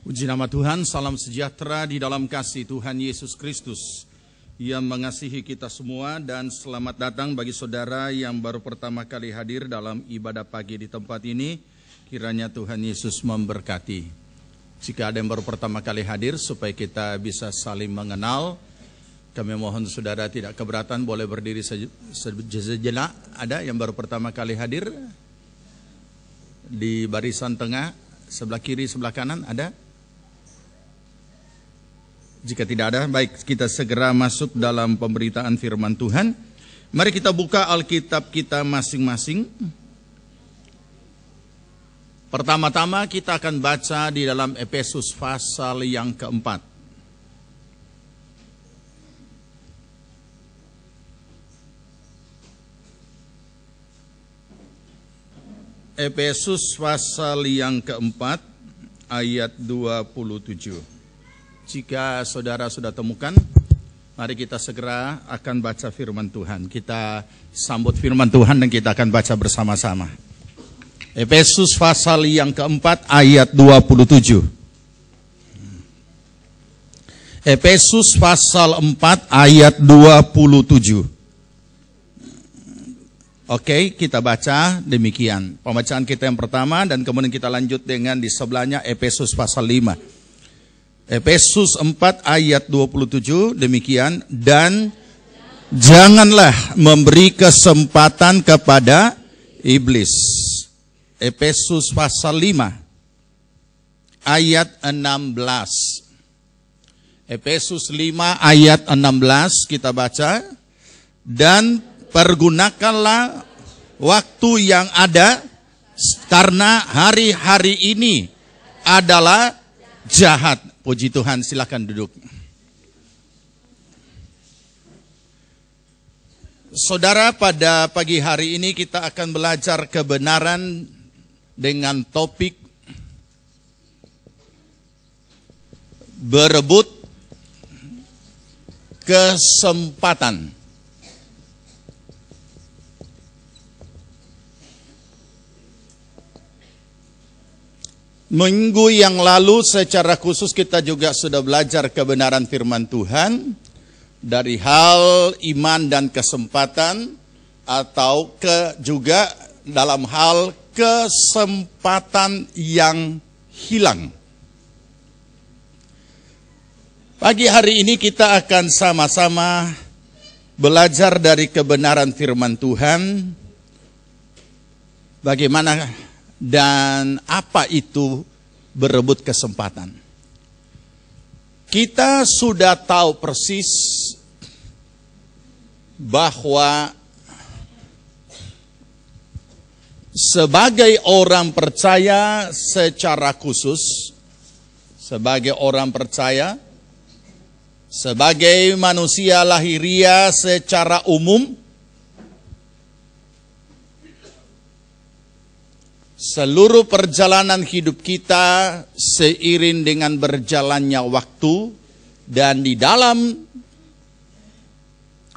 Puji nama Tuhan, salam sejahtera di dalam kasih Tuhan Yesus Kristus yang mengasihi kita semua, dan selamat datang bagi saudara yang baru pertama kali hadir dalam ibadah pagi di tempat ini. Kiranya Tuhan Yesus memberkati. Jika ada yang baru pertama kali hadir, supaya kita bisa saling mengenal, kami mohon saudara tidak keberatan boleh berdiri sejenak. Ada yang baru pertama kali hadir di barisan tengah, sebelah kiri, sebelah kanan, ada? Jika tidak ada, baik, kita segera masuk dalam pemberitaan firman Tuhan. Mari kita buka Alkitab kita masing-masing. Pertama-tama kita akan baca di dalam Efesus pasal yang keempat. Efesus pasal yang keempat ayat 27. Jika saudara sudah temukan, mari kita segera akan baca firman Tuhan. Kita sambut firman Tuhan dan kita akan baca bersama-sama. Efesus pasal yang keempat ayat 27. Efesus pasal 4 ayat 27. Oke, kita baca demikian. Pembacaan kita yang pertama dan kemudian kita lanjut dengan di sebelahnya Efesus pasal 5. Efesus 4 ayat 27 demikian, dan janganlah memberi kesempatan kepada iblis. Efesus pasal 5 ayat 16. Efesus 5 ayat 16 kita baca, dan pergunakanlah waktu yang ada, karena hari-hari ini adalah jahat. Puji Tuhan, silakan duduk. Saudara, pada pagi hari ini kita akan belajar kebenaran dengan topik berebut kesempatan. Minggu yang lalu secara khusus kita juga sudah belajar kebenaran firman Tuhan dari hal iman dan kesempatan, atau juga dalam hal kesempatan yang hilang. Pagi hari ini kita akan sama-sama belajar dari kebenaran firman Tuhan, bagaimana dan apa itu berebut kesempatan. Kita sudah tahu persis bahwa sebagai orang percaya secara khusus, sebagai orang percaya, sebagai manusia lahiriah secara umum, seluruh perjalanan hidup kita seiring dengan berjalannya waktu, dan di dalam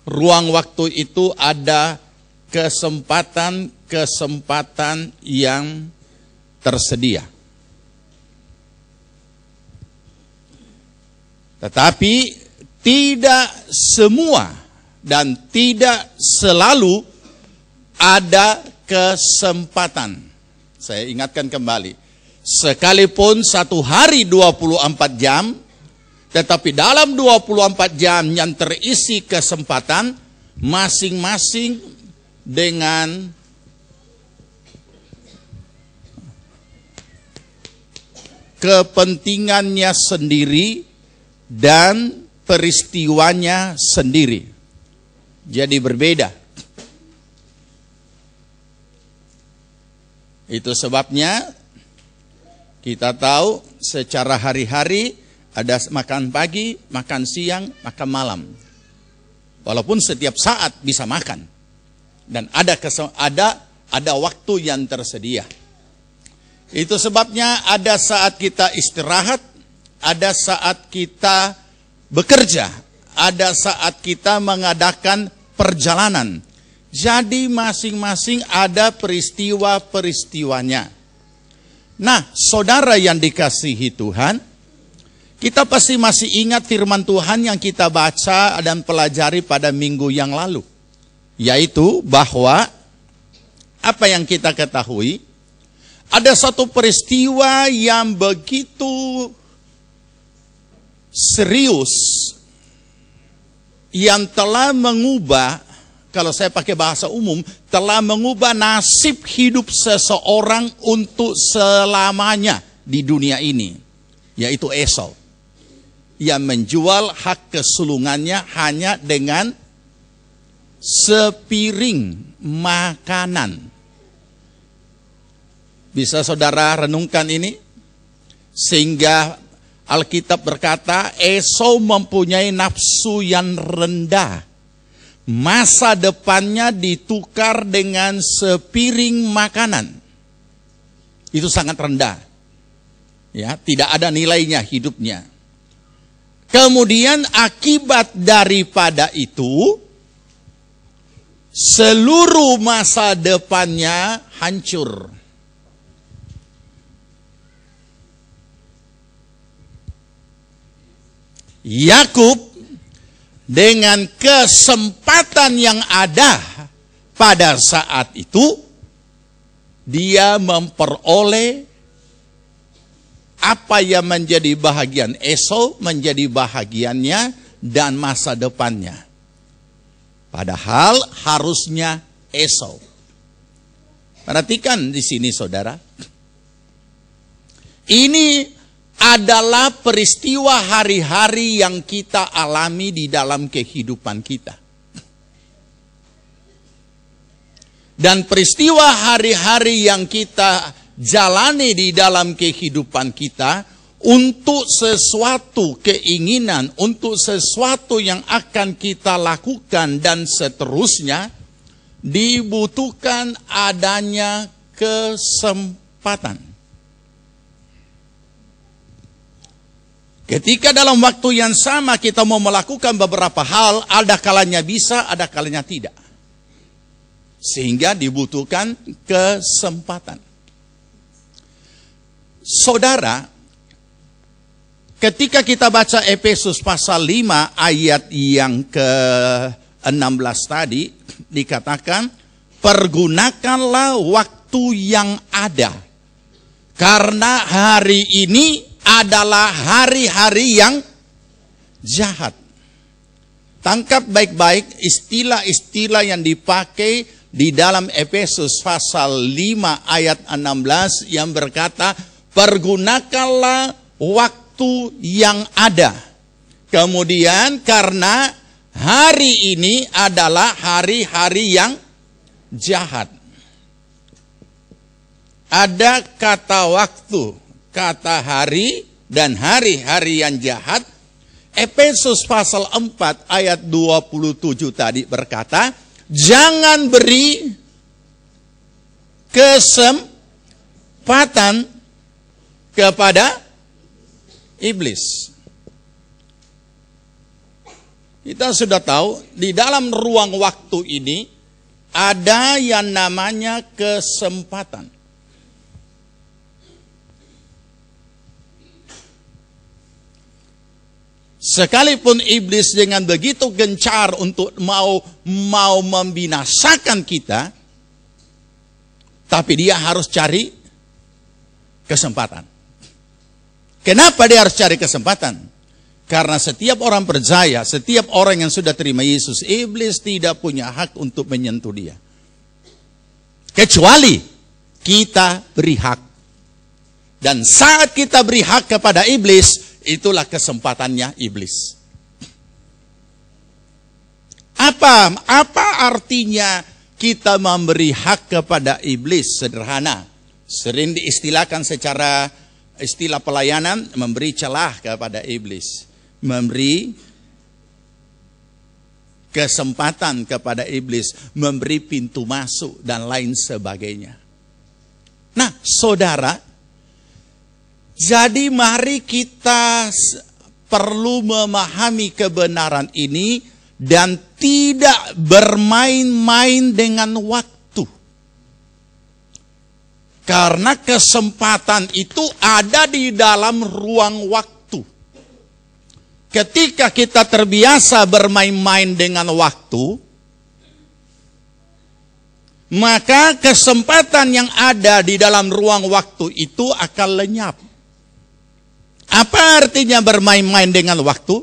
ruang waktu itu ada kesempatan-kesempatan yang tersedia. Tetapi tidak semua dan tidak selalu ada kesempatan. Saya ingatkan kembali, sekalipun satu hari 24 jam, tetapi dalam 24 jam yang terisi kesempatan, masing-masing dengan kepentingannya sendiri dan peristiwanya sendiri. Jadi berbeda. Itu sebabnya kita tahu secara hari-hari ada makan pagi, makan siang, makan malam. Walaupun setiap saat bisa makan, dan ada waktu yang tersedia. Itu sebabnya ada saat kita istirahat, ada saat kita bekerja, ada saat kita mengadakan perjalanan. Jadi masing-masing ada peristiwa-peristiwanya. Nah, saudara yang dikasihi Tuhan, Kita pasti masih ingat firman Tuhan yang kita baca dan pelajari pada minggu yang lalu. Yaitu bahwa apa yang kita ketahui, ada satu peristiwa yang begitu serius yang telah mengubah, kalau saya pakai bahasa umum, telah mengubah nasib hidup seseorang untuk selamanya di dunia ini, yaitu Esau, yang menjual hak kesulungannya hanya dengan sepiring makanan. Bisa saudara renungkan ini? Sehingga Alkitab berkata Esau mempunyai nafsu yang rendah. Masa depannya ditukar dengan sepiring makanan. Itu sangat rendah. Ya, tidak ada nilainya hidupnya. Kemudian akibat daripada itu, seluruh masa depannya hancur. Yakub dengan kesempatan yang ada pada saat itu, dia memperoleh apa yang menjadi bahagian Esau menjadi bahagiannya dan masa depannya. Padahal harusnya Esau. Perhatikan di sini saudara. Ini adalah peristiwa hari-hari yang kita alami di dalam kehidupan kita. Dan peristiwa hari-hari yang kita jalani di dalam kehidupan kita, untuk sesuatu keinginan, untuk sesuatu yang akan kita lakukan dan seterusnya, dibutuhkan adanya kesempatan. Ketika dalam waktu yang sama kita mau melakukan beberapa hal, ada kalanya bisa, ada kalanya tidak. Sehingga dibutuhkan kesempatan. Saudara, ketika kita baca Efesus pasal 5 ayat yang ke-16 tadi, dikatakan, pergunakanlah waktu yang ada. Karena hari ini adalah hari-hari yang jahat. Tangkap baik-baik istilah-istilah yang dipakai di dalam Efesus pasal 5 ayat 16 yang berkata, pergunakanlah waktu yang ada. Kemudian karena hari ini adalah hari-hari yang jahat. Ada kata waktu, kata hari, dan hari-hari yang jahat. Efesus pasal 4 ayat 27 tadi berkata, jangan beri kesempatan kepada iblis. Kita sudah tahu di dalam ruang waktu ini ada yang namanya kesempatan. Sekalipun iblis dengan begitu gencar untuk mau membinasakan kita, tapi dia harus cari kesempatan. Kenapa dia harus cari kesempatan? Karena setiap orang percaya, setiap orang yang sudah terima Yesus, iblis tidak punya hak untuk menyentuh dia. Kecuali kita beri hak. Dan saat kita beri hak kepada iblis, itulah kesempatannya iblis. Apa artinya kita memberi hak kepada iblis? Sederhana. Sering diistilahkan secara istilah pelayanan, memberi celah kepada iblis. Memberi kesempatan kepada iblis. Memberi pintu masuk dan lain sebagainya. Nah, saudara, jadi mari kita perlu memahami kebenaran ini dan tidak bermain-main dengan waktu. Karena kesempatan itu ada di dalam ruang waktu. ketika kita terbiasa bermain-main dengan waktu, maka kesempatan yang ada di dalam ruang waktu itu akan lenyap. Apa artinya bermain-main dengan waktu?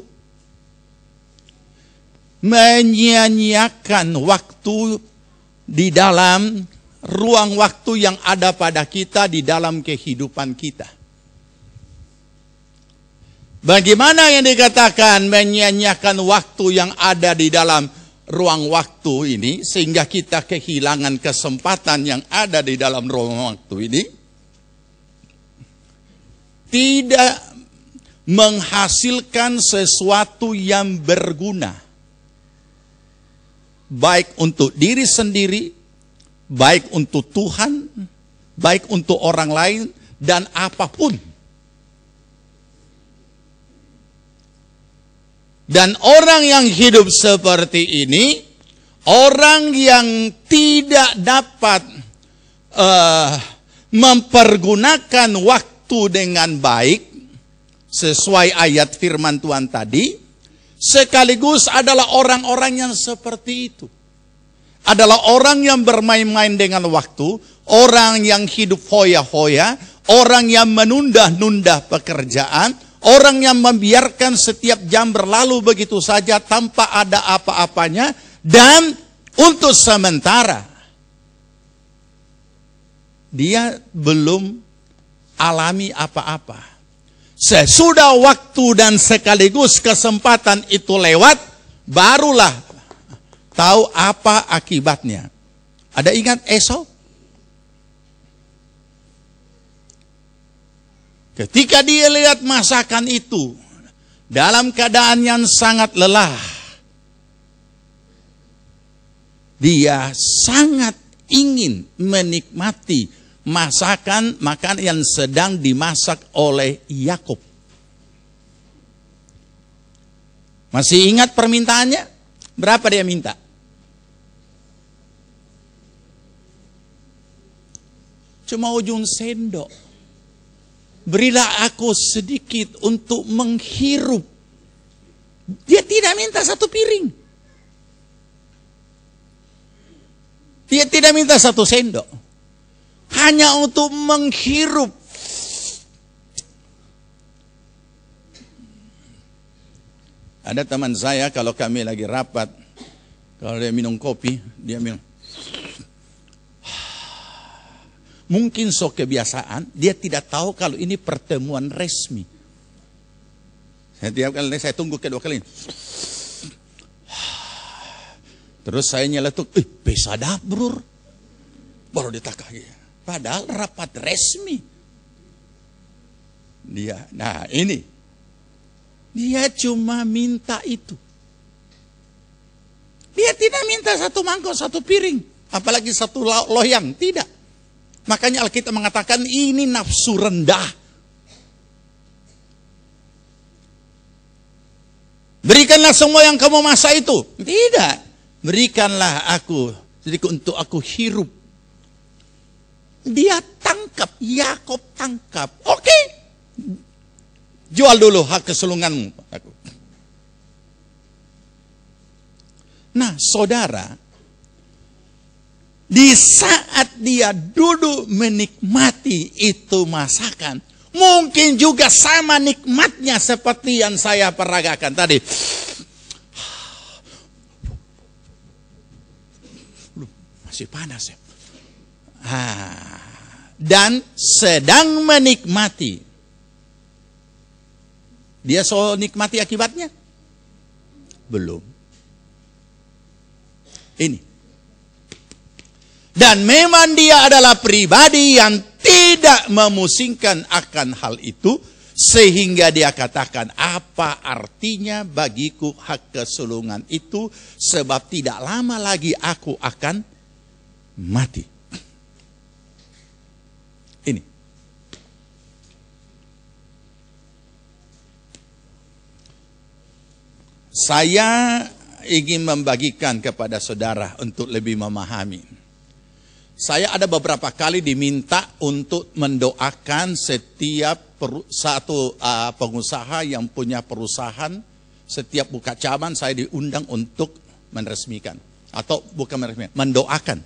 Menyia-nyiakan waktu di dalam ruang waktu yang ada pada kita, di dalam kehidupan kita. Bagaimana yang dikatakan menyia-nyiakan waktu yang ada di dalam ruang waktu ini, sehingga kita kehilangan kesempatan yang ada di dalam ruang waktu ini? Tidak menghasilkan sesuatu yang berguna, baik untuk diri sendiri, baik untuk Tuhan, baik untuk orang lain, dan apapun. Dan orang yang hidup seperti ini, orang yang tidak dapat mempergunakan waktu dengan baik, sesuai ayat firman Tuhan tadi, sekaligus adalah orang-orang yang seperti itu. Adalah orang yang bermain-main dengan waktu, orang yang hidup hoya-hoya, orang yang menunda-nunda pekerjaan, orang yang membiarkan setiap jam berlalu begitu saja tanpa ada apa-apanya, dan untuk sementara dia belum alami apa-apa. Sesudah waktu dan sekaligus kesempatan itu lewat, barulah tahu apa akibatnya. Ada ingat Esau? Ketika dia lihat masakan itu, dalam keadaan yang sangat lelah, dia sangat ingin menikmati makan yang sedang dimasak oleh Yakub. Masih ingat permintaannya? Berapa dia minta? Cuma ujung sendok. Berilah aku sedikit untuk menghirup. Dia tidak minta satu piring. Dia tidak minta satu sendok. Hanya untuk menghirup. Ada teman saya kalau kami lagi rapat, kalau dia minum kopi, dia minum. Mungkin kebiasaan, dia tidak tahu kalau ini pertemuan resmi. Setiap kali saya tunggu kedua kali. Terus saya nyeletuk, bisa dabrur. Baru ditakah dia. Padahal rapat resmi. Nah ini. Dia cuma minta itu. Dia tidak minta satu mangkok, satu piring. Apalagi satu loyang, tidak. Makanya Alkitab mengatakan ini nafsu rendah. Berikanlah semua yang kamu masak itu. Tidak. Berikanlah aku sedikit untuk aku hirup. Dia tangkap, Yakub tangkap. Oke. Jual dulu hak kesulunganmu. Nah, saudara, di saat dia duduk menikmati itu masakan, mungkin juga sama nikmatnya seperti yang saya peragakan tadi. Masih panas ya. Dan sedang menikmati. Dia nikmati akibatnya? Belum. Ini. Dan memang dia adalah pribadi yang tidak memusingkan akan hal itu, sehingga dia katakan, apa artinya bagiku hak kesulungan itu, sebab tidak lama lagi aku akan mati. Ini. Saya ingin membagikan kepada saudara untuk lebih memahami. Saya ada beberapa kali diminta untuk mendoakan setiap satu pengusaha yang punya perusahaan Setiap buka cabang saya diundang untuk meresmikan. Atau bukan meresmikan, mendoakan.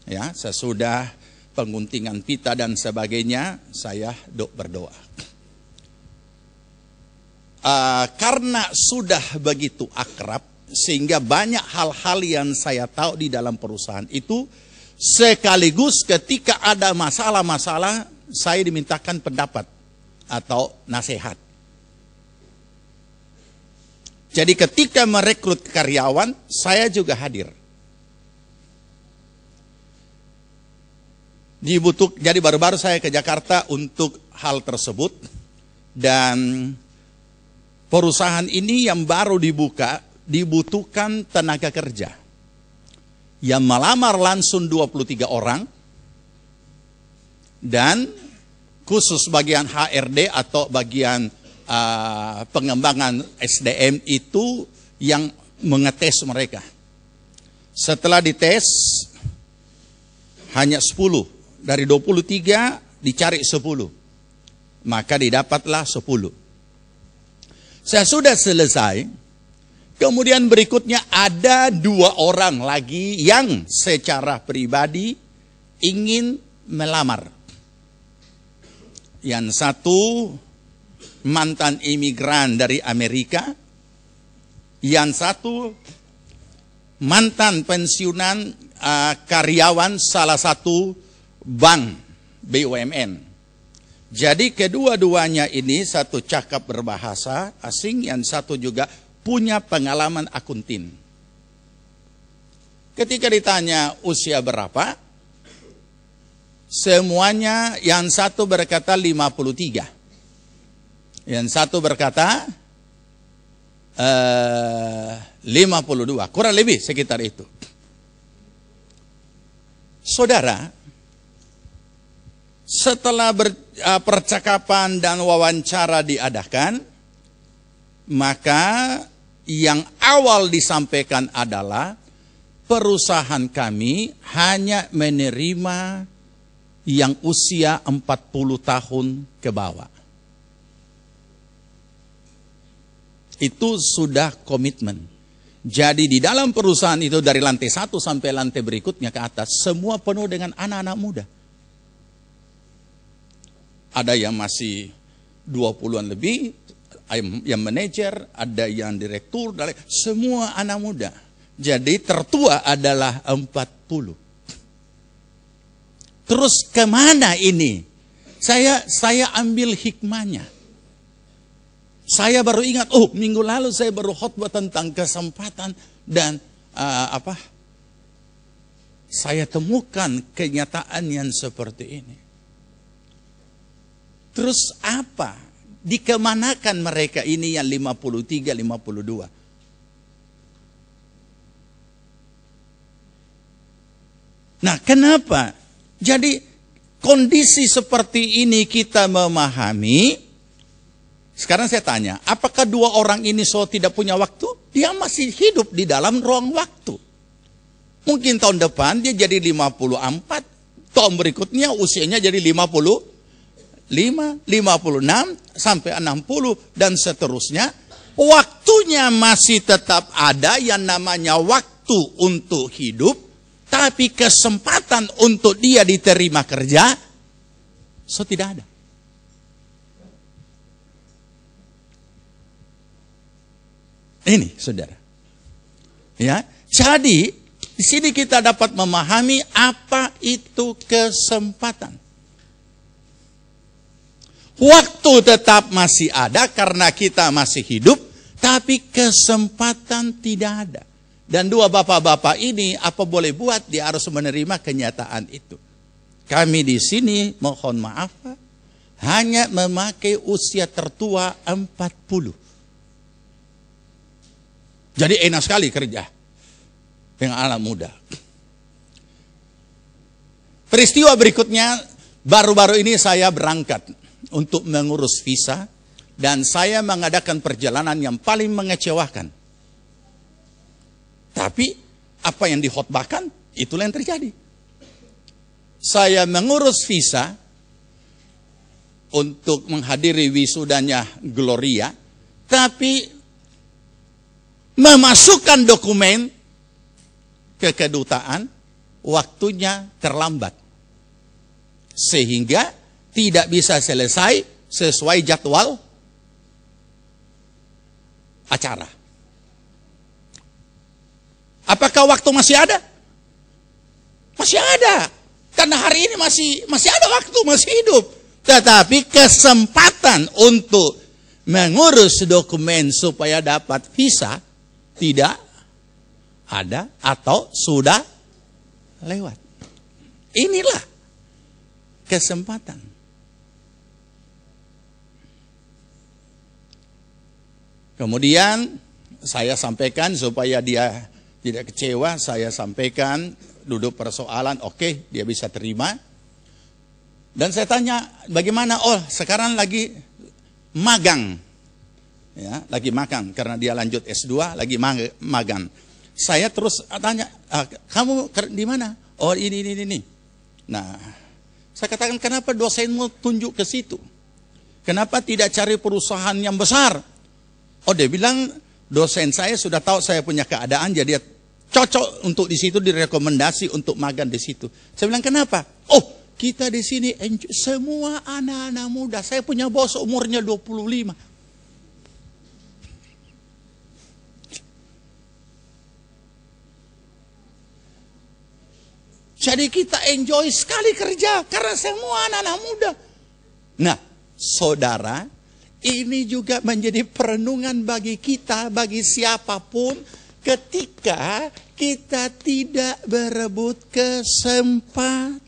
Ya, sesudah penguntingan pita dan sebagainya, saya berdoa. Karena sudah begitu akrab, sehingga banyak hal-hal yang saya tahu di dalam perusahaan itu, sekaligus ketika ada masalah-masalah, saya dimintakan pendapat atau nasihat. Jadi ketika merekrut karyawan, saya juga hadir. Jadi baru-baru saya ke Jakarta untuk hal tersebut. Dan perusahaan ini yang baru dibuka, dibutuhkan tenaga kerja. Yang melamar langsung 23 orang. Dan khusus bagian HRD atau bagian pengembangan SDM itu yang mengetes mereka. Setelah dites, hanya 10. Dari 23 dicari 10. Maka didapatlah 10. Saya sudah selesai. Kemudian berikutnya ada 2 orang lagi yang secara pribadi ingin melamar. Yang satu mantan imigran dari Amerika. Yang satu mantan pensiunan karyawan salah satu bank BUMN. Jadi kedua-duanya ini satu cakap berbahasa asing, yang satu juga punya pengalaman akuntin. Ketika ditanya usia berapa, semuanya yang satu berkata 53. Yang satu berkata 52, kurang lebih sekitar itu. Saudara, setelah percakapan dan wawancara diadakan, maka yang awal disampaikan adalah perusahaan kami hanya menerima yang usia 40 tahun ke bawah. Itu sudah komitmen. Jadi di dalam perusahaan itu dari lantai 1 sampai lantai berikutnya ke atas, semua penuh dengan anak-anak muda. Ada yang masih 20-an lebih, yang manajer, ada yang direktur, semua anak muda. Jadi tertua adalah 40. Terus kemana ini? Saya ambil hikmahnya. Saya baru ingat, minggu lalu saya baru khotbah tentang kesempatan dan saya temukan kenyataan yang seperti ini. Terus apa? Dikemanakan mereka ini yang 53, 52? Nah, kenapa? Jadi kondisi seperti ini kita memahami. Sekarang saya tanya, apakah 2 orang ini tidak punya waktu? Dia masih hidup di dalam ruang waktu. Mungkin tahun depan dia jadi 54, tahun berikutnya usianya jadi 55, 56, sampai 60, dan seterusnya. Waktunya masih tetap ada yang namanya waktu untuk hidup, tapi kesempatan untuk dia diterima kerja, tidak ada. Ini, saudara. Ya, jadi di sini kita dapat memahami apa itu kesempatan. Waktu tetap masih ada karena kita masih hidup, tapi kesempatan tidak ada. Dan 2 bapak-bapak ini apa boleh buat, dia harus menerima kenyataan itu. Kami di sini mohon maaf, hanya memakai usia tertua 40. Jadi enak sekali kerja dengan anak muda. Peristiwa berikutnya, baru-baru ini saya berangkat untuk mengurus visa. Dan saya mengadakan perjalanan yang paling mengecewakan. Tapi apa yang dikhotbahkan, itulah yang terjadi. Saya mengurus visa untuk menghadiri wisudanya Gloria. Tapi memasukkan dokumen ke kedutaan, waktunya terlambat. Sehingga tidak bisa selesai sesuai jadwal acara. Apakah waktu masih ada? Masih ada. Karena hari ini masih ada waktu, masih hidup. Tetapi kesempatan untuk mengurus dokumen supaya dapat visa tidak ada atau sudah lewat. Inilah kesempatan. Kemudian saya sampaikan supaya dia tidak kecewa, saya sampaikan duduk persoalan, oke, dia bisa terima. Dan saya tanya, bagaimana? Oh, sekarang lagi magang. Ya, lagi magang karena dia lanjut S2, lagi magang. Saya terus tanya, kamu di mana? Oh, ini. Nah, saya katakan, kenapa dosenmu tunjuk ke situ? Kenapa tidak cari perusahaan yang besar? Oh, dia bilang, dosen saya sudah tahu saya punya keadaan, jadi dia cocok untuk di situ, direkomendasi untuk magang di situ. Saya bilang, kenapa? Oh, kita di sini semua anak-anak muda. Saya punya bos umurnya 25. Jadi kita enjoy sekali kerja karena semua anak-anak muda. Nah, saudara, ini juga menjadi perenungan bagi kita, bagi siapapun, ketika kita tidak berebut kesempatan.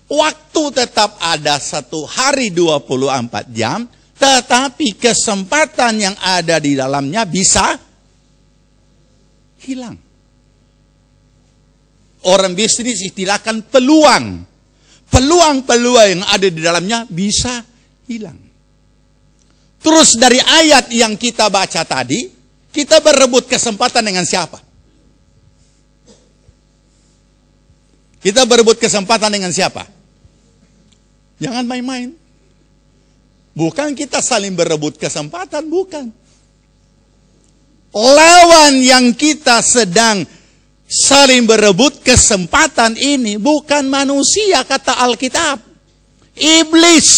Waktu tetap ada 1 hari 24 jam, tetapi kesempatan yang ada di dalamnya bisa hilang. Orang bisnis istilahkan peluang. Peluang-peluang yang ada di dalamnya bisa hilang. Terus dari ayat yang kita baca tadi, kita berebut kesempatan dengan siapa? Kita berebut kesempatan dengan siapa? Jangan main-main. Bukan kita saling berebut kesempatan, bukan. Lawan yang kita sedang saling berebut kesempatan ini bukan manusia, kata Alkitab. Iblis.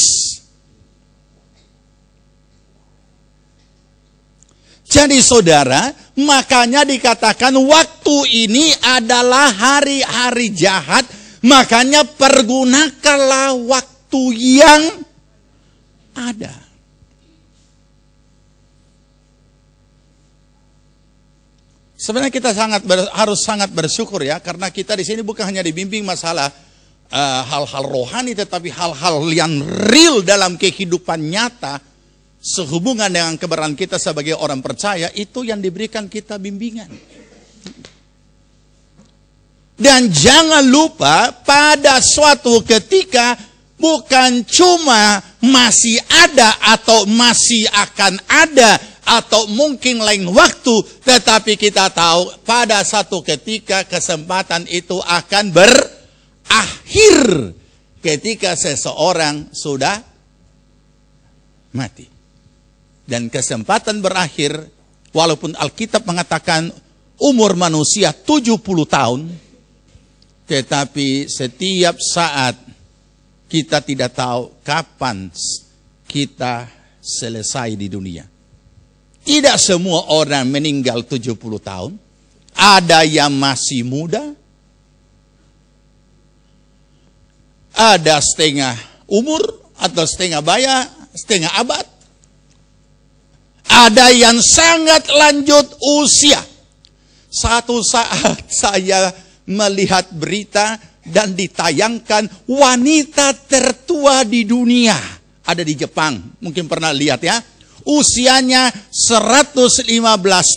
Jadi saudara, makanya dikatakan waktu ini adalah hari-hari jahat. Makanya pergunakanlah waktu yang ada. Sebenarnya kita harus sangat bersyukur ya, karena kita di sini bukan hanya dibimbing masalah hal-hal rohani, tetapi hal-hal yang real dalam kehidupan nyata sehubungan dengan keberadaan kita sebagai orang percaya, itu yang diberikan kita bimbingan. Dan jangan lupa pada suatu ketika bukan cuma masih ada atau masih akan ada atau mungkin lain waktu, tetapi kita tahu pada satu ketika kesempatan itu akan berakhir ketika seseorang sudah mati. Dan kesempatan berakhir, walaupun Alkitab mengatakan umur manusia 70 tahun, tetapi setiap saat kita tidak tahu kapan kita selesai di dunia. Tidak semua orang meninggal 70 tahun. Ada yang masih muda. Ada setengah umur atau setengah abad. Ada yang sangat lanjut usia. Satu saat saya melihat berita dan ditayangkan wanita tertua di dunia. Ada di Jepang, mungkin pernah lihat ya. Usianya 115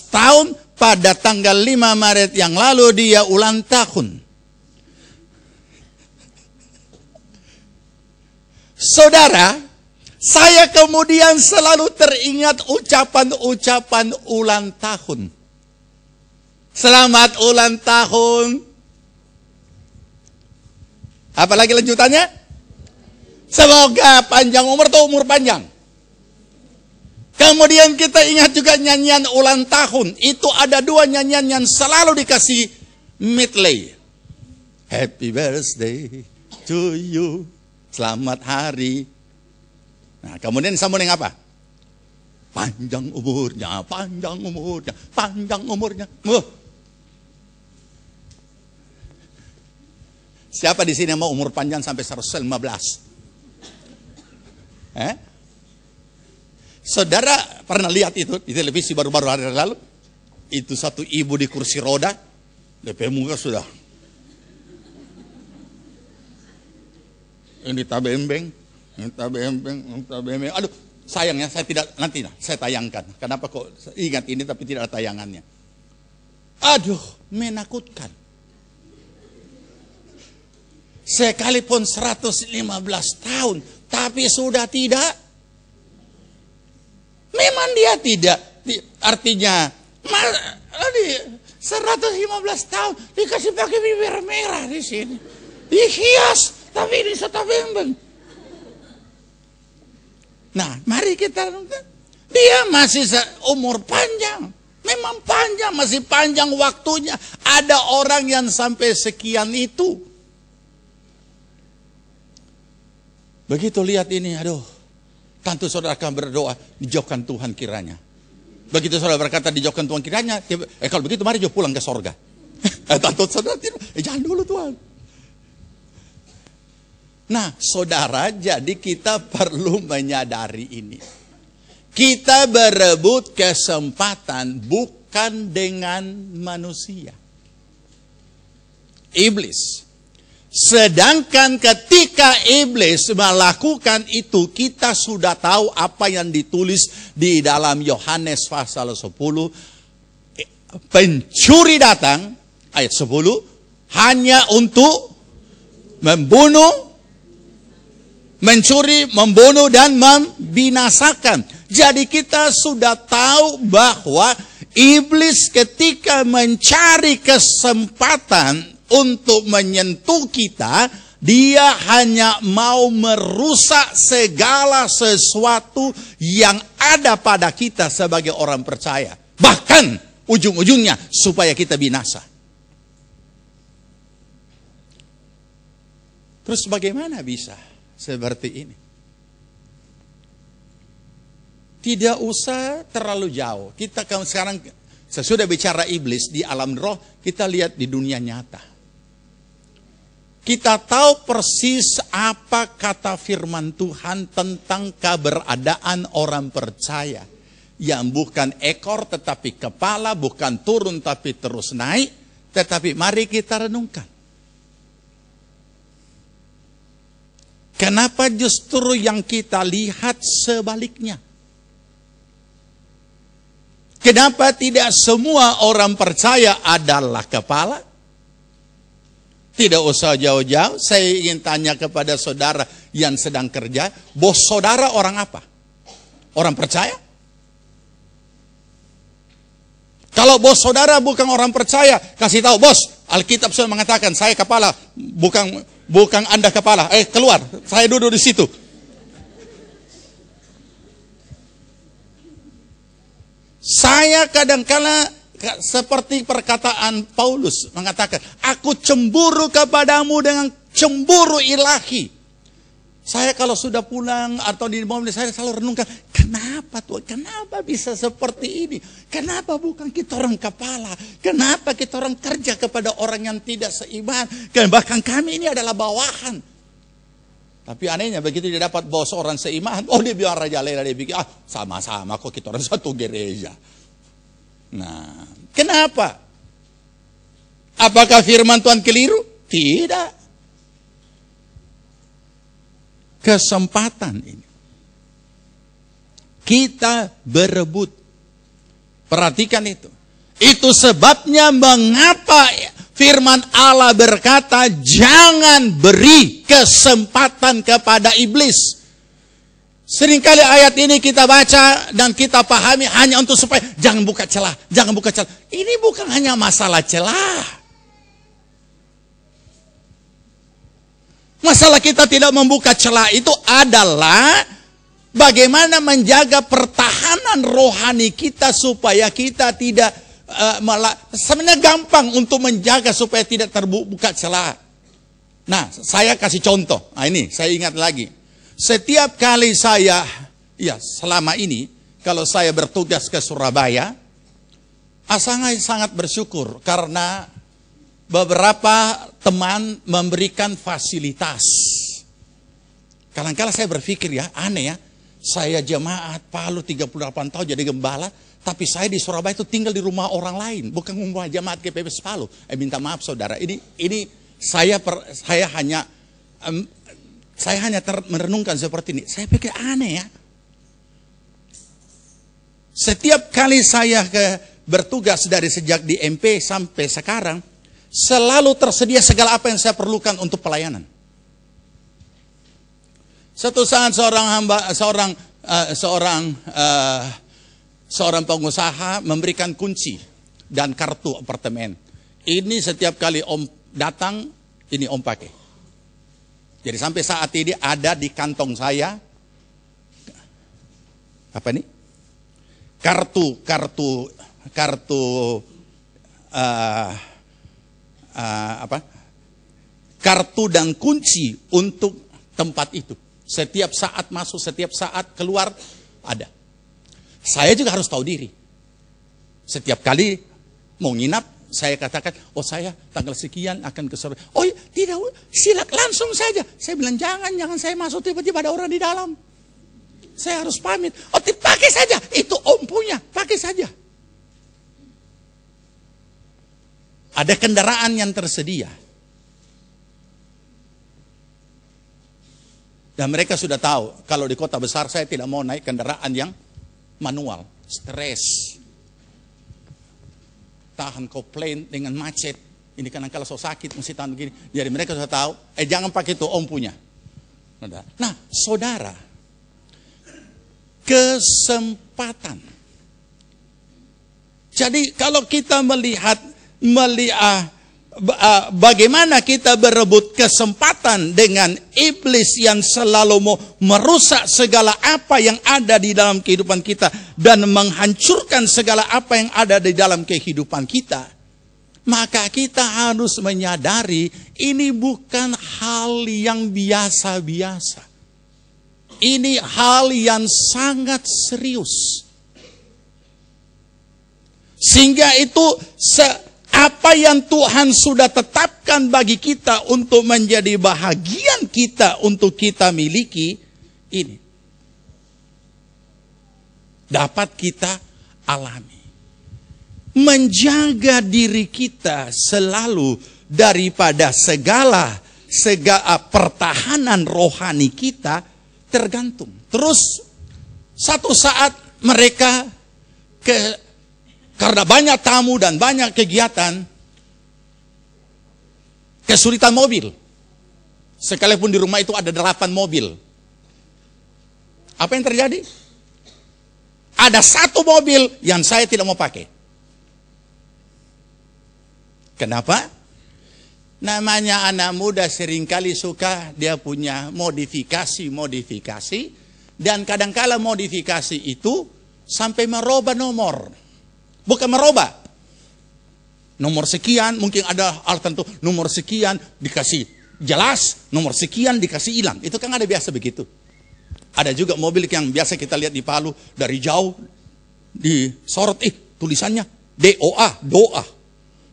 tahun, pada tanggal 5 Maret yang lalu dia ulang tahun. Saudara, saya kemudian selalu teringat ucapan-ucapan ulang tahun. Selamat ulang tahun. Apalagi lanjutannya? Semoga panjang umur atau umur panjang. Kemudian kita ingat juga nyanyian ulang tahun. Itu ada 2 nyanyian yang selalu dikasih medley. Happy birthday to you. Selamat hari. Nah, kemudian disambung dengan apa? Panjang umurnya, panjang umurnya, panjang umurnya. Siapa di sini yang mau umur panjang sampai 115? Saudara pernah lihat itu di televisi baru-baru hari lalu? Itu satu ibu di kursi roda, DP muka sudah. Ini tabembeng, ini tabembeng, ini tabembeng. Aduh, sayangnya saya tidak, nanti saya tayangkan. Kenapa kok ingat ini tapi tidak ada tayangannya? Aduh, menakutkan. Sekalipun 115 tahun, tapi sudah tidak. Memang dia tidak, artinya 115 tahun dikasih pakai bibir merah di sini, dihias, tapi ini satu bembeng. Nah, mari kita renungkan, dia masih umur panjang, memang panjang, masih panjang waktunya. Ada orang yang sampai sekian itu. Begitu lihat ini, aduh. Tentu saudara akan berdoa, dijauhkan Tuhan kiranya. Begitu saudara berkata dijauhkan Tuhan kiranya, kalau begitu mari juga pulang ke sorga. Tentu saudara tidak, jangan dulu Tuhan. Nah saudara, jadi kita perlu menyadari ini. Kita berebut kesempatan bukan dengan manusia. Iblis. Sedangkan ketika iblis melakukan itu, kita sudah tahu apa yang ditulis di dalam Yohanes pasal 10. Pencuri datang, ayat 10, hanya untuk membunuh, mencuri, membunuh, dan membinasakan. Jadi kita sudah tahu bahwa iblis ketika mencari kesempatan untuk menyentuh kita, dia hanya mau merusak segala sesuatu yang ada pada kita sebagai orang percaya. Bahkan ujung-ujungnya supaya kita binasa. Terus bagaimana bisa seperti ini? Tidak usah terlalu jauh. Kita sekarang sesudah bicara iblis di alam roh, kita lihat di dunia nyata. Kita tahu persis apa kata firman Tuhan tentang keberadaan orang percaya. Yang bukan ekor tetapi kepala, bukan turun tapi terus naik. Tetapi mari kita renungkan. Kenapa justru yang kita lihat sebaliknya? Kenapa tidak semua orang percaya adalah kepala? Tidak usah jauh-jauh, saya ingin tanya kepada saudara yang sedang kerja, bos saudara orang apa? Orang percaya? Kalau bos saudara bukan orang percaya, kasih tahu, bos, Alkitab sudah mengatakan saya kepala, bukan Anda kepala. Keluar, saya duduk di situ. Saya kadang-kala seperti perkataan Paulus mengatakan, aku cemburu kepadamu dengan cemburu ilahi. Saya kalau sudah pulang atau di mobil saya selalu renungkan, kenapa Tuhan, kenapa bisa seperti ini? Kenapa bukan kita orang kepala? Kenapa kita orang kerja kepada orang yang tidak seiman? Bahkan kami ini adalah bawahan. Tapi anehnya begitu dia dapat bos orang seiman, oh dia bilang Raja Lela, dia pikir, sama-sama kok kita orang satu gereja. Nah, kenapa? Apakah firman Tuhan keliru? Tidak. Kesempatan ini kita berebut. Perhatikan itu. Itu sebabnya mengapa firman Allah berkata, jangan beri kesempatan kepada iblis. Seringkali ayat ini kita baca dan kita pahami hanya untuk supaya jangan buka celah, jangan buka celah. Ini bukan hanya masalah celah. Masalah kita tidak membuka celah itu adalah bagaimana menjaga pertahanan rohani kita supaya kita tidak sebenarnya gampang untuk menjaga supaya tidak terbuka celah. Nah, saya kasih contoh. Nah, ini saya ingat lagi. Setiap kali saya, selama ini, kalau saya bertugas ke Surabaya, sangat bersyukur karena beberapa teman memberikan fasilitas. Kadang-kadang saya berpikir aneh ya, saya jemaat Palu 38 tahun jadi gembala, tapi saya di Surabaya itu tinggal di rumah orang lain, bukan rumah jemaat GPPS Palu. Minta maaf saudara, ini saya hanya merenungkan seperti ini. Saya pikir aneh ya. Setiap kali saya bertugas dari sejak di MP sampai sekarang, selalu tersedia segala apa yang saya perlukan untuk pelayanan. Suatu saat seorang pengusaha memberikan kunci dan kartu apartemen. Ini setiap kali Om datang, ini Om pakai. Jadi sampai saat ini ada di kantong saya apa nih? Kartu dan kunci untuk tempat itu. Setiap saat masuk, setiap saat keluar ada. Saya juga harus tahu diri. Setiap kali mau nginap, saya katakan, saya tanggal sekian akan ke Surabaya. Tidak, silakan langsung saja. Saya bilang, jangan saya masuk tiba-tiba ada orang di dalam. Saya harus pamit. Pakai saja, itu Om punya, pakai saja. Ada kendaraan yang tersedia. Dan mereka sudah tahu, kalau di kota besar saya tidak mau naik kendaraan yang manual. Stres. Tahan komplain dengan macet. Ini kadang-kadang so sakit, mesti tahan begini. Jadi mereka sudah tahu, jangan pakai itu, Om punya. Nah, saudara, kesempatan. Jadi kalau kita melihat bagaimana kita berebut kesempatan dengan iblis yang selalu mau merusak segala apa yang ada di dalam kehidupan kita dan menghancurkan segala apa yang ada di dalam kehidupan kita, maka kita harus menyadari ini bukan hal yang biasa-biasa. Ini hal yang sangat serius. Sehingga itu apa yang Tuhan sudah tetapkan bagi kita untuk menjadi bahagian kita untuk kita miliki, ini dapat kita alami. Menjaga diri kita selalu daripada segala pertahanan rohani kita tergantung. Terus satu saat mereka karena banyak tamu dan banyak kegiatan, kesulitan mobil. Sekalipun di rumah itu ada 8 mobil. Apa yang terjadi? Ada 1 mobil yang saya tidak mau pakai. Kenapa? Namanya anak muda seringkali suka dia punya modifikasi. Dan kadangkala modifikasi itu sampai merubah nomor. Bukan merubah. Nomor sekian, mungkin ada hal tentu. Nomor sekian dikasih jelas, nomor sekian dikasih hilang. Itu kan ada biasa begitu. Ada juga mobil yang biasa kita lihat di Palu. Dari jauh disorot, tulisannya DOA, doa.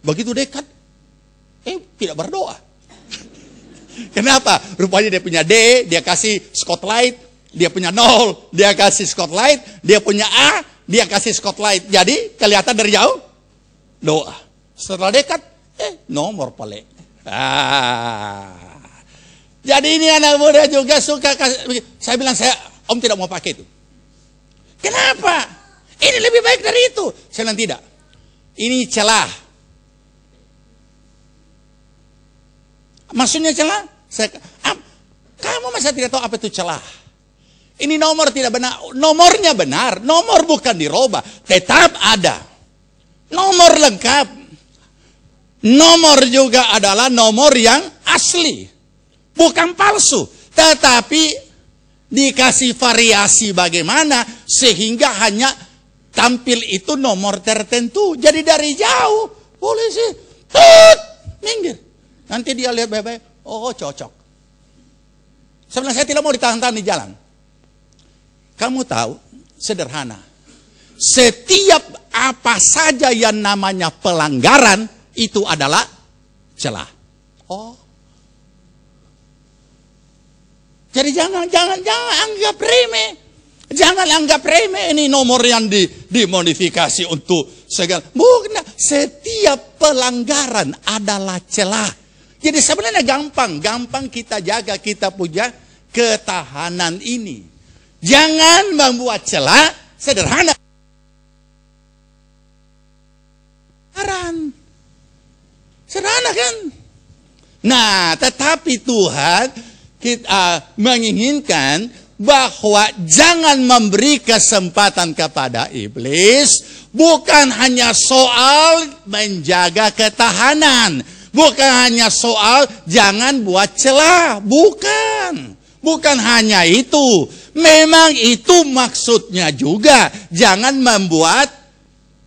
Begitu dekat, tidak berdoa. Kenapa? Rupanya dia punya D, dia kasih spotlight. Dia punya 0, dia kasih spotlight. Dia punya A, dia kasih spotlight. Jadi kelihatan dari jauh doa. Setelah dekat nomor paling. Jadi ini anak muda juga suka kasih. Saya bilang Om tidak mau pakai itu. Kenapa? Ini lebih baik dari itu. Saya bilang tidak. Ini celah. Maksudnya celah? Kamu masa tidak tahu apa itu celah? Ini nomor tidak benar. Nomornya benar. Nomor bukan dirubah. Tetap ada. Nomor lengkap. Nomor juga adalah nomor yang asli. Bukan palsu, tetapi dikasih variasi bagaimana sehingga hanya tampil itu nomor tertentu. Jadi dari jauh polisi minggir. Nanti dia lihat baik-baik, oh cocok. Sebenarnya saya tidak mau ditahan-tahan di jalan. Kamu tahu, sederhana. Setiap apa saja yang namanya pelanggaran itu adalah celah. Oh. Jadi jangan anggap remeh. Jangan anggap remeh ini nomor yang dimodifikasi untuk segala. Bukan, setiap pelanggaran adalah celah. Jadi sebenarnya gampang kita jaga, kita punya ketahanan ini. Jangan membuat celah, sederhana. Sederhana kan? Nah, tetapi Tuhan kita menginginkan bahwa jangan memberi kesempatan kepada iblis, bukan hanya soal menjaga ketahanan, bukan hanya soal jangan buat celah, bukan hanya itu. Memang itu maksudnya juga, jangan membuat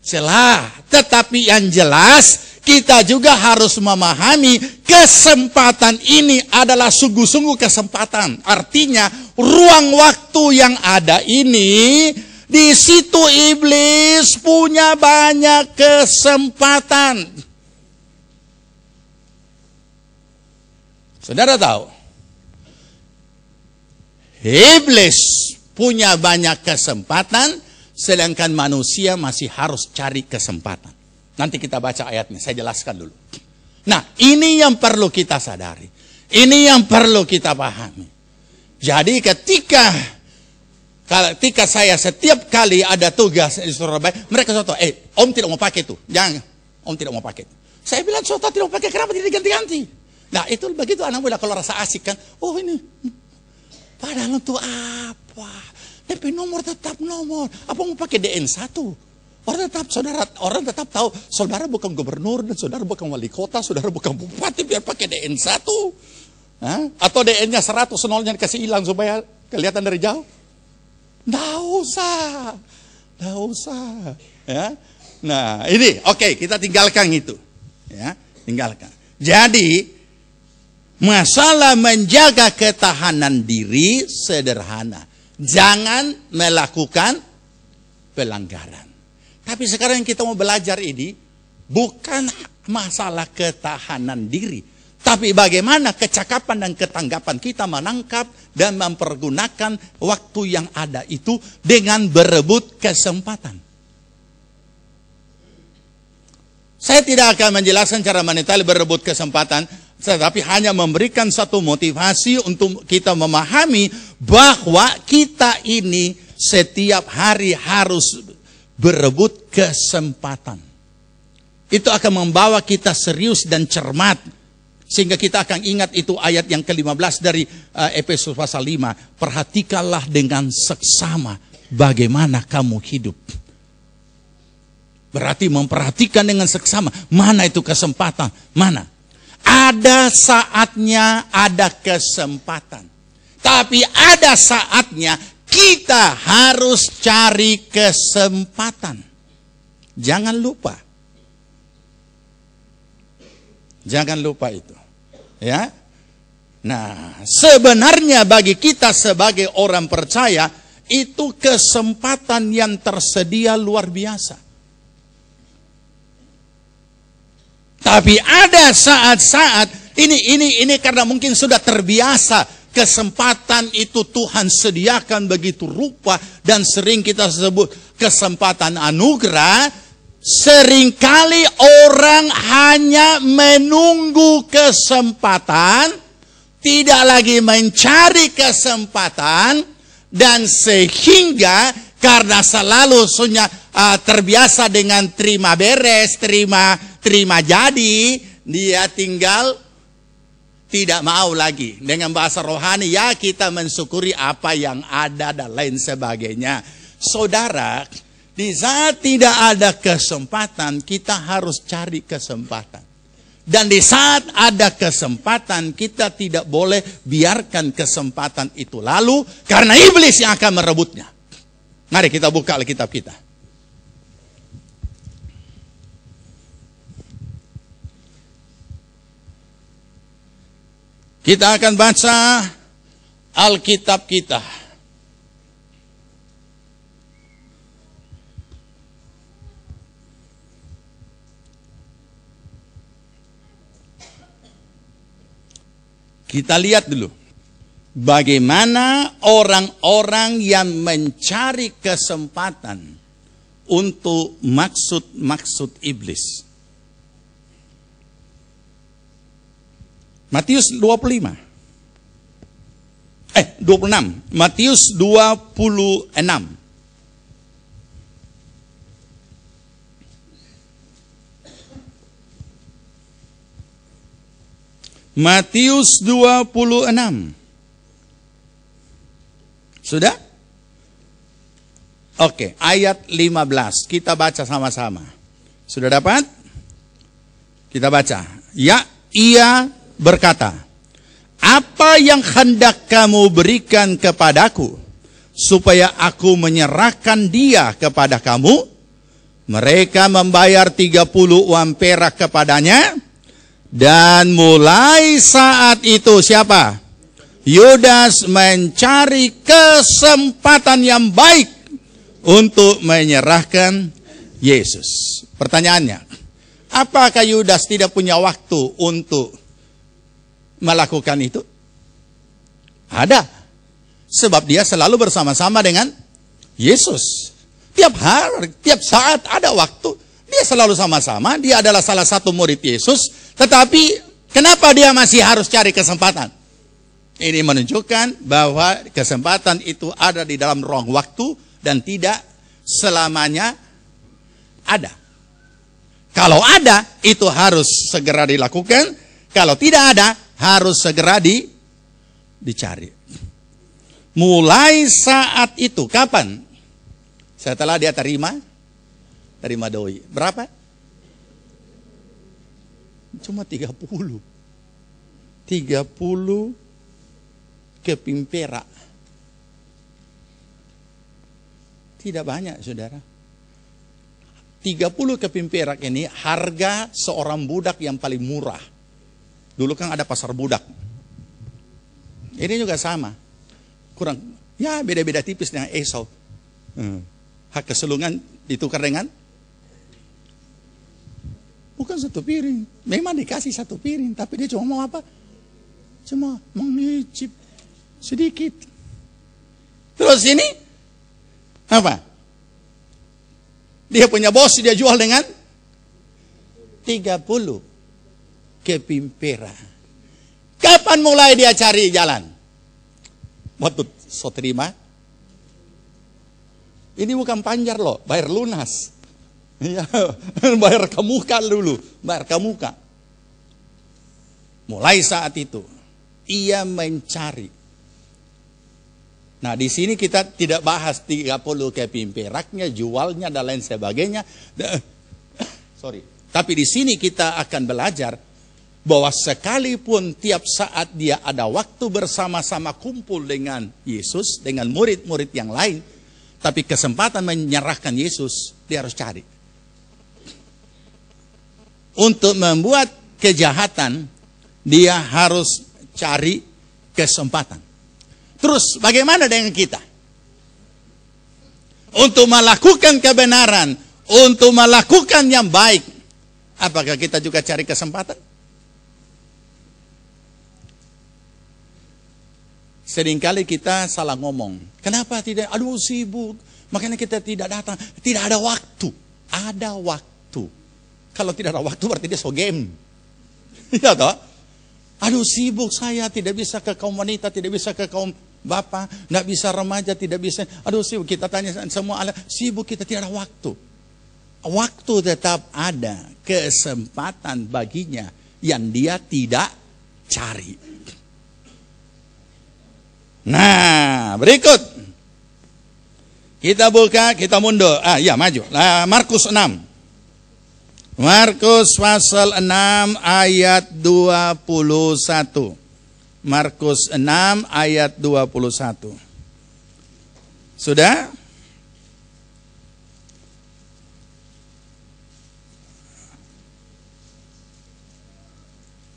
celah, tetapi yang jelas kita juga harus memahami kesempatan ini adalah sungguh-sungguh kesempatan. Artinya ruang waktu yang ada ini, di situ iblis punya banyak kesempatan. Saudara tahu, iblis punya banyak kesempatan, sedangkan manusia masih harus cari kesempatan. Nanti kita baca ayatnya, saya jelaskan dulu. Nah, ini yang perlu kita sadari. Ini yang perlu kita pahami. Jadi ketika saya setiap kali ada tugas di Surabaya, mereka contoh, om tidak mau pakai itu. Jangan, om tidak mau pakai itu. Saya bilang, Sota tidak mau pakai, kenapa tidak diganti-ganti? Nah, itu begitu anak muda kalau rasa asik kan. Oh ini, padahal untuk apa? DP nomor tetap nomor. Apa mau pakai DN1? Orang tetap tahu, saudara bukan gubernur, dan saudara bukan wali kota, saudara bukan bupati, biar pakai DN1. Atau DN-nya 100, nolnya dikasih hilang supaya kelihatan dari jauh. Nggak usah. Ya. Nah ini, oke, kita tinggalkan itu. Ya, tinggalkan. Jadi, masalah menjaga ketahanan diri sederhana. Jangan melakukan pelanggaran. Tapi sekarang yang kita mau belajar ini bukan masalah ketahanan diri, tapi bagaimana kecakapan dan ketanggapan kita menangkap dan mempergunakan waktu yang ada itu dengan berebut kesempatan. Saya tidak akan menjelaskan cara mendetail berebut kesempatan, tetapi hanya memberikan satu motivasi untuk kita memahami bahwa kita ini setiap hari harus berebut kesempatan. Itu akan membawa kita serius dan cermat. Sehingga kita akan ingat itu ayat yang ke-15 dari Efesus pasal 5. Perhatikanlah dengan seksama bagaimana kamu hidup. Berarti memperhatikan dengan seksama. Mana itu kesempatan? Mana? Ada saatnya ada kesempatan. Tapi ada saatnya kita harus cari kesempatan. Jangan lupa. Jangan lupa itu. Ya. Nah, sebenarnya bagi kita sebagai orang percaya, itu kesempatan yang tersedia luar biasa. Tapi ada saat-saat ini karena mungkin sudah terbiasa. Kesempatan itu Tuhan sediakan begitu rupa dan sering kita sebut kesempatan anugerah. Seringkali orang hanya menunggu kesempatan, tidak lagi mencari kesempatan, dan sehingga karena selalu terbiasa dengan terima beres, terima jadi, dia tinggal tidak mau lagi. Dengan bahasa rohani, ya kita mensyukuri apa yang ada dan lain sebagainya. Saudara, di saat tidak ada kesempatan, kita harus cari kesempatan. Dan di saat ada kesempatan, kita tidak boleh biarkan kesempatan itu lalu, karena iblis yang akan merebutnya. Mari kita buka Alkitab kita. Kita akan baca Alkitab kita. Kita lihat dulu bagaimana orang-orang yang mencari kesempatan untuk maksud-maksud iblis. Matius 26. Matius 26. Matius 26. Sudah? Oke, ayat 15. Kita baca sama-sama. Sudah dapat? Kita baca. Ya, ia berkata, apa yang hendak kamu berikan kepadaku, supaya aku menyerahkan dia kepada kamu? Mereka membayar 30 uang perak kepadanya. Dan mulai saat itu siapa? Yudas mencari kesempatan yang baik untuk menyerahkan Yesus. Pertanyaannya, apakah Yudas tidak punya waktu untuk melakukan itu? Ada. Sebab dia selalu bersama-sama dengan Yesus. Tiap hari, tiap saat ada waktu. Dia selalu sama-sama, dia adalah salah satu murid Yesus. Tetapi kenapa dia masih harus cari kesempatan? Ini menunjukkan bahwa kesempatan itu ada di dalam ruang waktu dan tidak selamanya ada. Kalau ada, itu harus segera dilakukan. Kalau tidak ada, harus segera dicari. Mulai saat itu, kapan? Setelah dia terima doi. Berapa? Cuma 30. 30 keping perak. Tidak banyak, saudara. 30 keping perak ini harga seorang budak yang paling murah. Dulu kan ada pasar budak. Ini juga sama. Kurang, ya beda-beda tipis dengan Esau. Hak kesulungan ditukar dengan bukan satu piring. Memang dikasih satu piring, tapi dia cuma mau apa? Cuma mau nyicip sedikit. Terus ini apa? Dia punya bos, dia jual dengan 30 keping perak. Kapan mulai dia cari jalan? Waktu so terima. Ini bukan panjar loh, bayar lunas. Ya, bayar ke muka dulu, bayar ke muka. Mulai saat itu ia mencari. Nah, di sini kita tidak bahas 30 keping peraknya, jualnya dan lain sebagainya. Sorry. Tapi di sini kita akan belajar bahwa sekalipun tiap saat dia ada waktu bersama-sama kumpul dengan Yesus, dengan murid-murid yang lain, tapi kesempatan menyerahkan Yesus dia harus cari. Untuk membuat kejahatan, dia harus cari kesempatan. Terus bagaimana dengan kita? Untuk melakukan kebenaran, untuk melakukan yang baik, apakah kita juga cari kesempatan? Seringkali kita salah ngomong. Kenapa tidak? Aduh sibuk, makanya kita tidak datang. Tidak ada waktu. Ada waktu. Kalau tidak ada waktu berarti dia so game. Ya toh? Aduh sibuk saya, tidak bisa ke kaum wanita, tidak bisa ke kaum bapak, tidak bisa remaja, tidak bisa. Aduh sibuk, kita tanya semua, sibuk kita tidak ada waktu. Waktu tetap ada, kesempatan baginya yang dia tidak cari. Nah, berikut. Kita buka, kita mundur. Ya maju. Markus 6. Markus pasal 6 ayat 21. Markus 6 ayat 21. Sudah?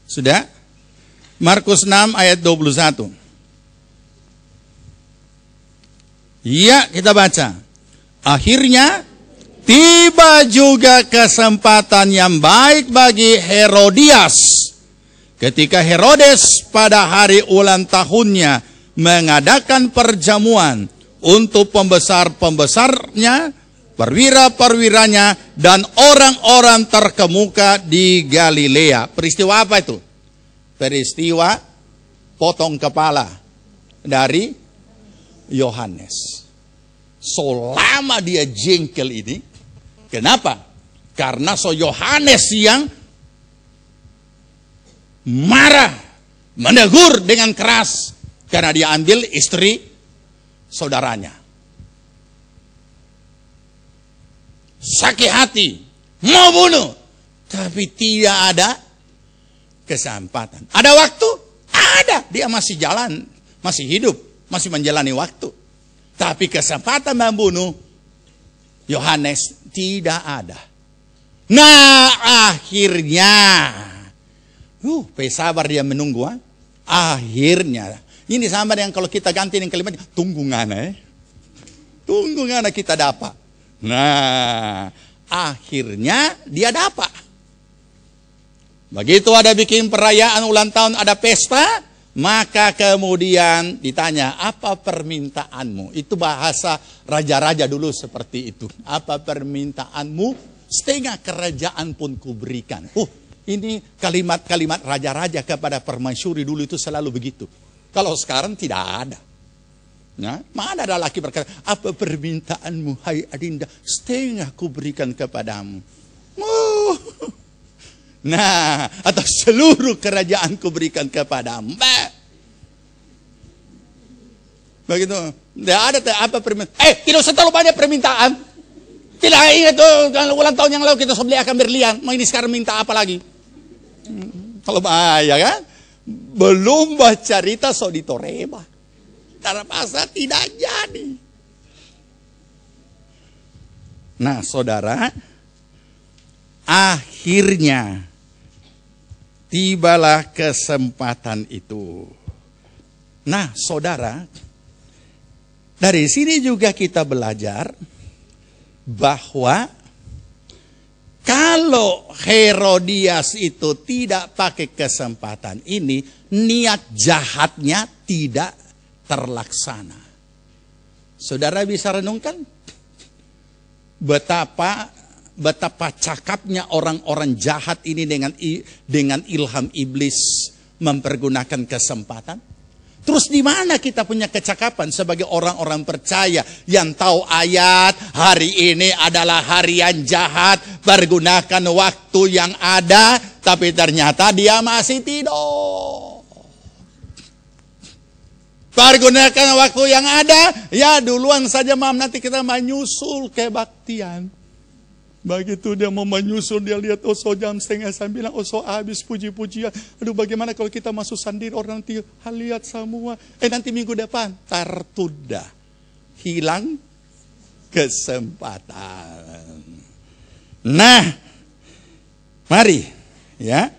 Sudah? Markus 6 ayat 21. Iya, kita baca. Akhirnya tiba juga kesempatan yang baik bagi Herodias ketika Herodes pada hari ulang tahunnya mengadakan perjamuan untuk pembesar-pembesarnya, perwira-perwiranya, dan orang-orang terkemuka di Galilea. Peristiwa apa itu? Peristiwa potong kepala dari Yohanes. Selama dia jengkel ini, kenapa? Karena Yohanes yang marah, menegur dengan keras, karena dia ambil istri saudaranya. Sakit hati, mau bunuh, tapi tidak ada kesempatan. Ada waktu? Ada. Dia masih jalan, masih hidup, masih menjalani waktu. Tapi kesempatan membunuh Yohanes tidak ada. Nah, akhirnya, sabar dia menunggu. Akhirnya, ini sama dengan kalau kita ganti dengan kalimat, tunggu ngana. Tunggu ngana kita dapat. Nah, akhirnya dia dapat. Begitu ada bikin perayaan ulang tahun, ada pesta, maka kemudian ditanya, apa permintaanmu? Itu bahasa raja-raja dulu seperti itu. Apa permintaanmu? Setengah kerajaan pun kuberikan. Ini kalimat-kalimat raja-raja kepada permaisuri dulu itu selalu begitu. Kalau sekarang tidak ada. Nah, mana ada laki berkata, apa permintaanmu, hai Adinda? Setengah kuberikan kepadamu. Nah, atau seluruh kerajaan kuberikan kepadamu. Begitu. Tidak ada apa permintaan. Tidak usah terlalu banyak permintaan. Tidak ingat tuh ulang tahun yang lalu kita beli akan berlian. Mau ini sekarang minta apa lagi? Kalau bahaya kan? Belum baca cerita so ditoreba. Karena pasal tidak jadi. Nah, saudara, akhirnya tibalah kesempatan itu. Nah, saudara, dari sini juga kita belajar bahwa kalau Herodias itu tidak pakai kesempatan ini, niat jahatnya tidak terlaksana. Saudara bisa renungkan betapa cakapnya orang-orang jahat ini dengan ilham iblis mempergunakan kesempatan. Terus di mana kita punya kecakapan sebagai orang-orang percaya yang tahu ayat hari ini adalah hari yang jahat, pergunakan waktu yang ada, tapi ternyata dia masih tidur. Pergunakan waktu yang ada, ya duluan saja mam, nanti kita menyusul kebaktian. Begitu dia mau menyusul, dia lihat so jam 8:30, so habis puji-pujian. Aduh, bagaimana kalau kita masuk sendiri, orang nanti lihat semua. Nanti minggu depan tertunda, hilang kesempatan. Nah, mari ya.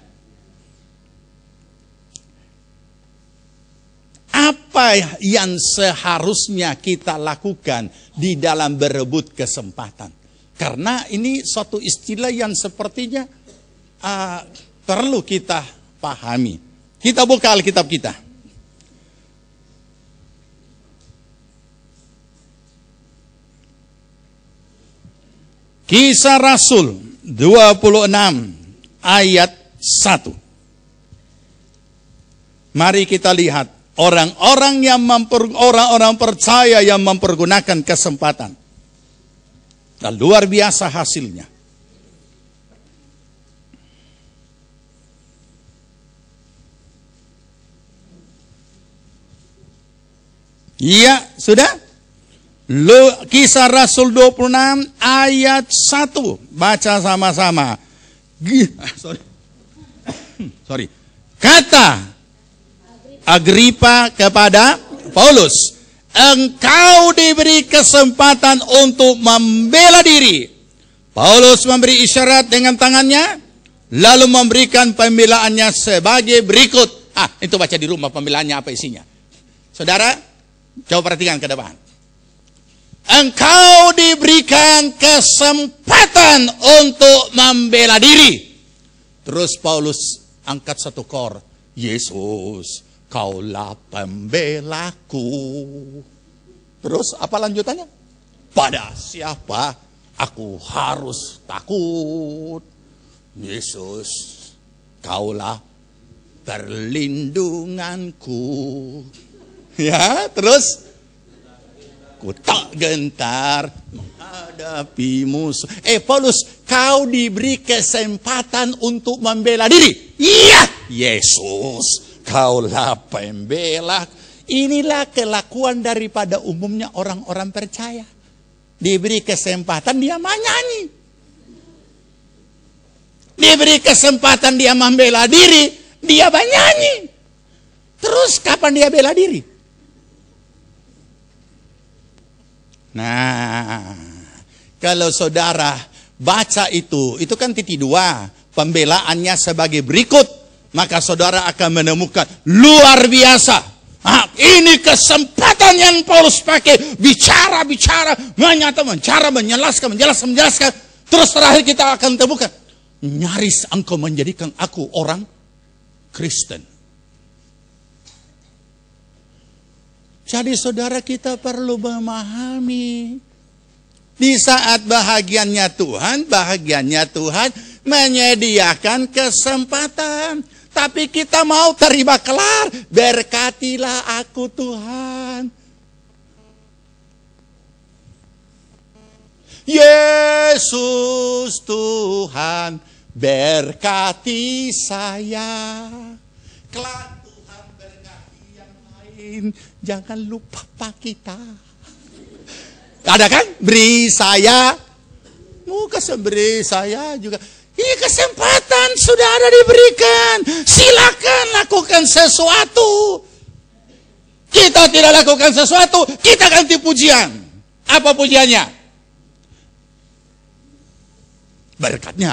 Apa yang seharusnya kita lakukan di dalam berebut kesempatan? Karena ini suatu istilah yang sepertinya perlu kita pahami. Kita buka Alkitab kita. Kisah Rasul 26 ayat 1. Mari kita lihat orang-orang percaya yang mempergunakan kesempatan. Dan luar biasa hasilnya. Iya, sudah? Kisah Rasul 26 ayat 1. Baca sama-sama. Sorry. Kata Agripa kepada Paulus, engkau diberi kesempatan untuk membela diri. Paulus memberi isyarat dengan tangannya, lalu memberikan pembelaannya sebagai berikut. Itu baca di rumah pembelaannya apa isinya. Saudara, coba perhatikan ke depan. Engkau diberikan kesempatan untuk membela diri. Terus Paulus angkat satu kor. Yesus, kaulah pembelaku. Terus apa lanjutannya? Pada siapa aku harus takut? Yesus, kaulah perlindunganku. Ya, terus ku tak gentar menghadapi musuh. Paulus, kau diberi kesempatan untuk membela diri. Iya, Yesus, kaulah pembela. Inilah kelakuan daripada umumnya orang-orang percaya. Diberi kesempatan dia menyanyi. Diberi kesempatan dia membela diri, dia menyanyi. Terus kapan dia bela diri? Nah, kalau saudara baca itu kan titik 2. Pembelaannya sebagai berikut. Maka saudara akan menemukan luar biasa. Ini kesempatan yang Paulus pakai. Bicara, menjelaskan. Terus terakhir kita akan temukan. Nyaris engkau menjadikan aku orang Kristen. Jadi saudara, kita perlu memahami. Di saat bahagiannya Tuhan menyediakan kesempatan. Tapi kita mau terima kelar. Berkatilah aku Tuhan. Yesus Tuhan, berkati saya. Kelak Tuhan berkati yang lain. Jangan lupa Pak kita. Ada kan? Beri saya. Beri saya juga. Ini kesempatan sudah ada diberikan. Silakan lakukan sesuatu. Kita tidak lakukan sesuatu, kita ganti pujian. Apa pujiannya? Berkatnya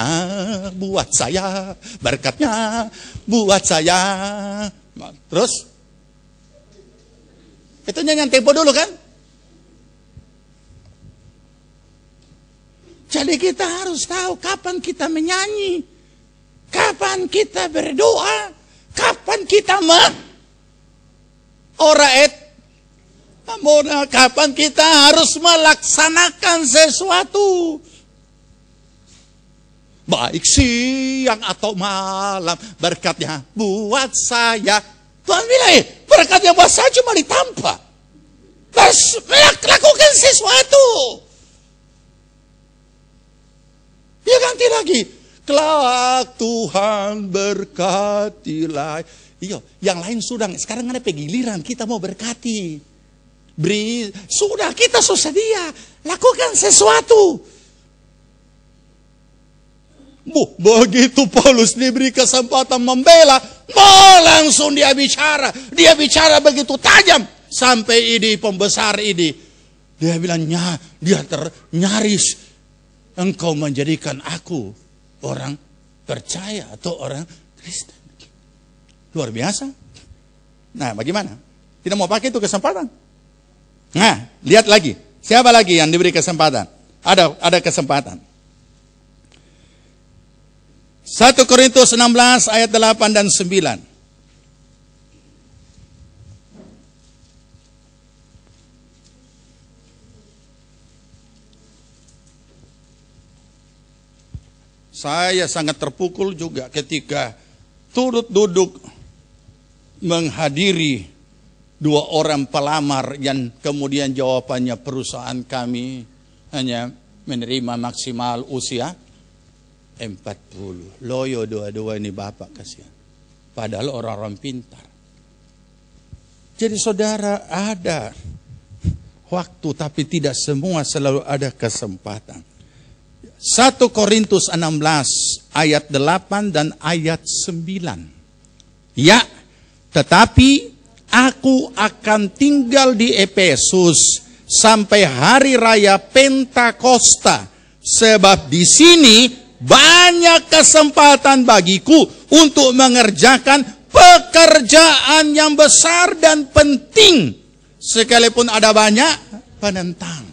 buat saya. Berkatnya buat saya. Terus? Itu nyanyian tempo dulu kan? Jadi kita harus tahu kapan kita menyanyi, kapan kita berdoa, kapan kita kapan kita harus melaksanakan sesuatu. Baik siang atau malam, berkatnya buat saya. Tuhan bilang, berkatnya buat saya cuma ditampak. Lakukan sesuatu. Dia ganti lagi. Kelak Tuhan berkatilah. Iya, yang lain sudah. Sekarang ada giliran kita mau berkati. Sudah, kita sedia. Lakukan sesuatu. Begitu Paulus diberi kesempatan membela, langsung dia bicara. Dia bicara begitu tajam. Sampai pembesar dia bilang, nyaris engkau menjadikan aku orang percaya atau orang Kristen. Luar biasa. Nah, bagaimana? Tidak mau pakai itu kesempatan? Nah, lihat lagi. Siapa lagi yang diberi kesempatan? Ada kesempatan. 1 Korintus 16 ayat 8 dan 9. Saya sangat terpukul juga ketika turut duduk menghadiri 2 orang pelamar yang kemudian jawabannya perusahaan kami hanya menerima maksimal usia 40. Loyo dua-dua ini bapak kasihan. Padahal orang-orang pintar. Jadi saudara, ada waktu tapi tidak semua selalu ada kesempatan. 1 Korintus 16 ayat 8 dan ayat 9. Ya, tetapi aku akan tinggal di Efesus sampai hari raya Pentakosta, sebab di sini banyak kesempatan bagiku untuk mengerjakan pekerjaan yang besar dan penting, sekalipun ada banyak penentang.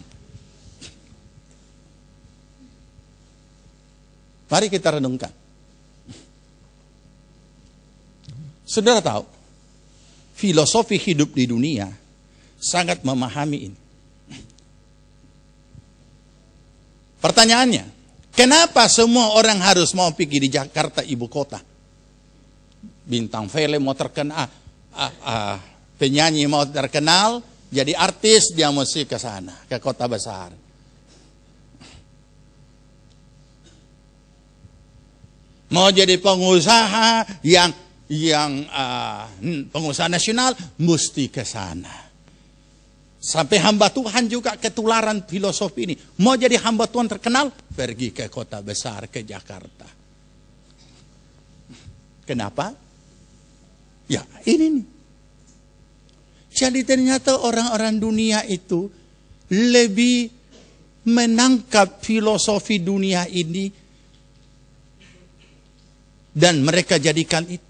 Mari kita renungkan. Saudara tahu, filosofi hidup di dunia sangat memahami ini. Pertanyaannya, kenapa semua orang harus mau pergi di Jakarta, ibu kota? Bintang film mau terkenal, penyanyi mau terkenal, jadi artis, dia mesti ke sana, ke kota besar. Mau jadi pengusaha yang pengusaha nasional, mesti ke sana. Sampai hamba Tuhan juga ketularan filosofi ini. Mau jadi hamba Tuhan terkenal, pergi ke kota besar, ke Jakarta. Kenapa? Ya, ini nih. Jadi ternyata orang-orang dunia itu lebih menangkap filosofi dunia ini dan mereka jadikan itu.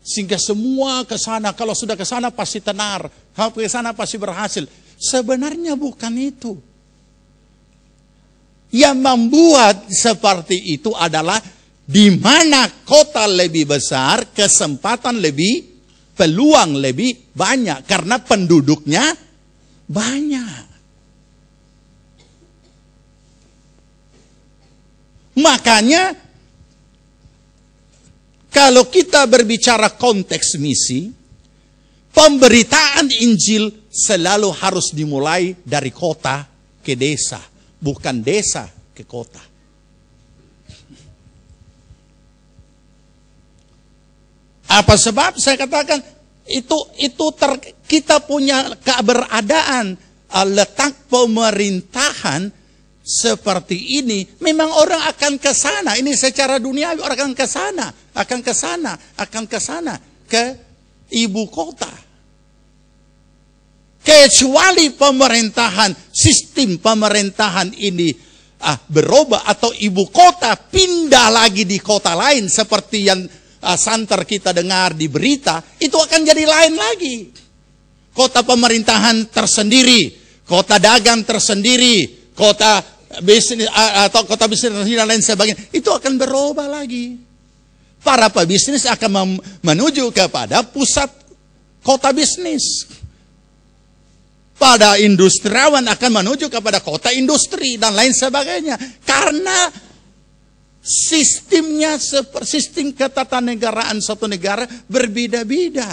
Sehingga semua ke sana, kalau sudah ke sana pasti tenar, kalau ke sana pasti berhasil. Sebenarnya bukan itu. Yang membuat seperti itu adalah di mana kota lebih besar, kesempatan lebih, peluang lebih banyak karena penduduknya banyak. Makanya kalau kita berbicara konteks misi, pemberitaan Injil selalu harus dimulai dari kota ke desa, bukan desa ke kota. Apa sebab saya katakan kita punya keberadaan, letak pemerintahan seperti ini, memang orang akan ke sana. Ini secara duniawi orang akan ke sana, ke ibu kota. Kecuali pemerintahan, sistem pemerintahan ini berubah atau ibu kota pindah lagi di kota lain seperti yang santer kita dengar di berita, itu akan jadi lain lagi. Kota pemerintahan tersendiri, kota dagang tersendiri, kota bisnis atau kota bisnis dan lain sebagainya, itu akan berubah lagi. Para pebisnis akan menuju kepada pusat kota bisnis. Pada industriawan akan menuju kepada kota industri dan lain sebagainya. Karena sistemnya, sistem ketatanegaraan suatu negara berbeda-beda.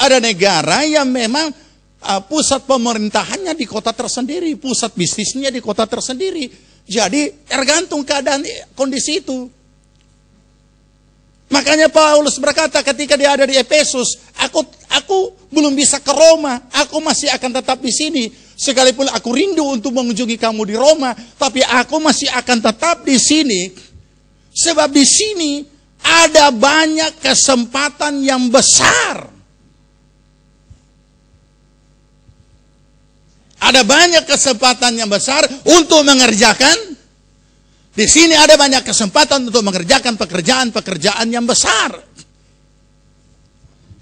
Ada negara yang memang pusat pemerintahannya di kota tersendiri, pusat bisnisnya di kota tersendiri. Jadi tergantung keadaan kondisi itu. Makanya Paulus berkata ketika dia ada di Efesus, aku belum bisa ke Roma, aku masih akan tetap di sini. Sekalipun aku rindu untuk mengunjungi kamu di Roma, tapi aku masih akan tetap di sini. Sebab di sini ada banyak kesempatan yang besar. Ada banyak kesempatan yang besar untuk mengerjakan. Di sini ada banyak kesempatan untuk mengerjakan pekerjaan-pekerjaan yang besar.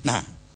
Nah,